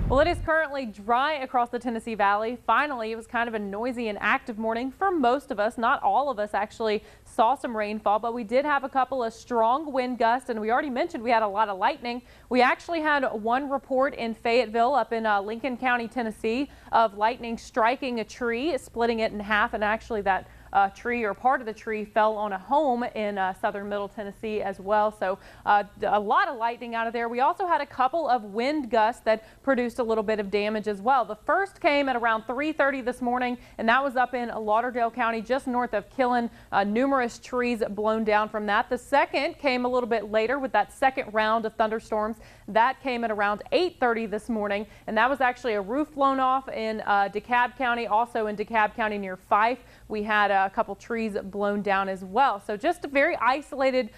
Well, it is currently dry across the Tennessee Valley. Finally, it was kind of a noisy and active morning for most of us. Not all of us actually saw some rainfall, but we did have a couple of strong wind gusts, and we already mentioned we had a lot of lightning. We actually had one report in Fayetteville up in Lincoln County, Tennessee, of lightning striking a tree, splitting it in half, and actually that tree or part of the tree fell on a home in southern Middle Tennessee as well. So a lot of lightning out of there. We also had a couple of wind gusts that produced a little bit of damage as well. The first came at around 3:30 this morning, and that was up in Lauderdale County, just north of Killen. Numerous trees blown down from that. The second came a little bit later with that second round of thunderstorms. That came at around 8:30 this morning, and that was actually a roof blown off in DeKalb County. Also in DeKalb County near Fife, we had a couple trees blown down as well. So just very isolated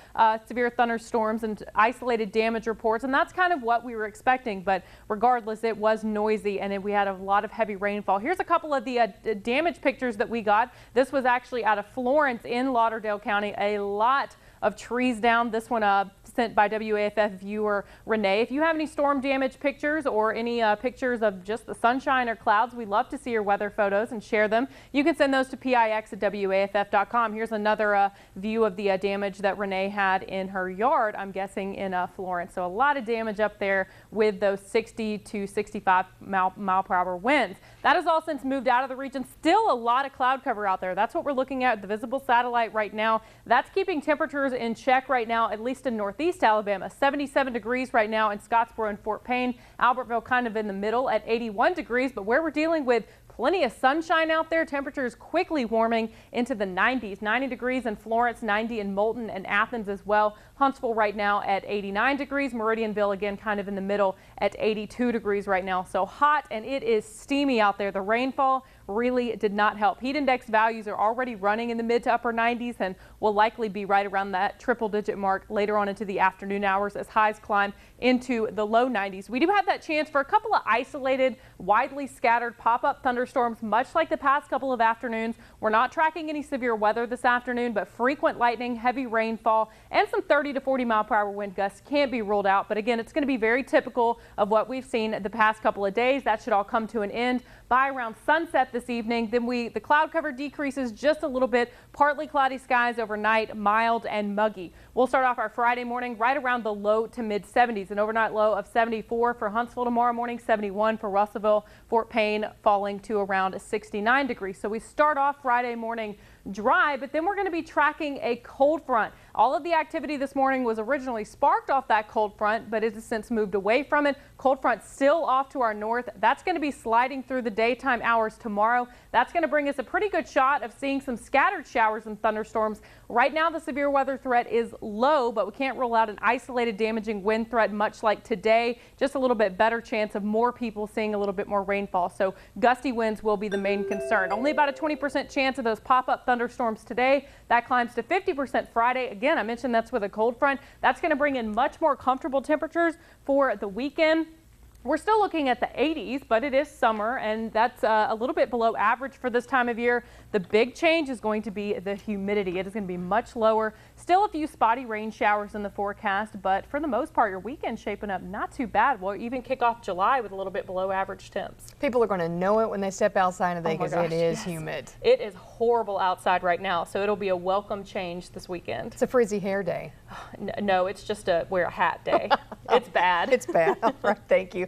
severe thunderstorms and isolated damage reports, and that's kind of what we were expecting. But regardless, it was noisy, and we had a lot of heavy rainfall. Here's a couple of the damage pictures that we got. This was actually out of Florence in Lauderdale County. A lot of trees down. This one sent by WAFF viewer Renee. If you have any storm damage pictures or any pictures of just the sunshine or clouds, we'd love to see your weather photos and share them. You can send those to pix@waff.com. Here's another view of the damage that Renee had in her yard, I'm guessing in Florence. So a lot of damage up there with those 60 to 65 mile per hour winds. That has all since moved out of the region. Still a lot of cloud cover out there. That's what we're looking at, the visible satellite right now. That's keeping temperatures in check right now, at least in northeast Alabama. 77 degrees right now in Scottsboro and Fort Payne. Albertville kind of in the middle at 81 degrees, but where we're dealing with plenty of sunshine out there, temperatures quickly warming into the 90s. 90 degrees in Florence, 90 in Moulton and Athens as well. Huntsville right now at 89 degrees. Meridianville again kind of in the middle at 82 degrees right now. So hot, and it is steamy out there. The rainfall really did not help. Heat index values are already running in the mid to upper 90s and will likely be right around that triple-digit mark later on into the afternoon hours as highs climb into the low 90s. We do have that chance for a couple of isolated, widely scattered pop-up thunderstorms, much like the past couple of afternoons. We're not tracking any severe weather this afternoon, but frequent lightning, heavy rainfall, and some 30 to 40 mile per hour wind gusts can't be ruled out. But again, it's going to be very typical of what we've seen the past couple of days. That should all come to an end by around sunset this evening. Then the cloud cover decreases just a little bit. Partly cloudy skies overnight, mild and muggy. We'll start off our Friday morning right around the low to mid 70s. An overnight low of 74 for Huntsville tomorrow morning, 71 for Russellville. Fort Payne falling to around 69 degrees. So we start off Friday morning dry, but then we're going to be tracking a cold front. All of the activity this morning was originally sparked off that cold front, but it has since moved away from it. Cold front still off to our north. That's going to be sliding through the daytime hours tomorrow. That's going to bring us a pretty good shot of seeing some scattered showers and thunderstorms. Right now, the severe weather threat is low, but we can't rule out an isolated damaging wind threat much like today. Just a little bit better chance of more people seeing a little bit more rainfall. So gusty winds will be the main concern. Only about a 20% chance of those pop-up thunderstorms today. That climbs to 50% Friday. Again, I mentioned that's with a cold front. That's going to bring in much more comfortable temperatures for the weekend. We're still looking at the 80s, but it is summer, and that's a little bit below average for this time of year. The big change is going to be the humidity. It is going to be much lower. Still a few spotty rain showers in the forecast, but for the most part, your weekend shaping up not too bad. We'll even kick off July with a little bit below average temps. People are going to know it when they step outside today because it is humid. It is horrible outside right now, so it'll be a welcome change this weekend. It's a frizzy hair day. No, it's just a wear a hat day. It's bad. It's bad. All right, thank you.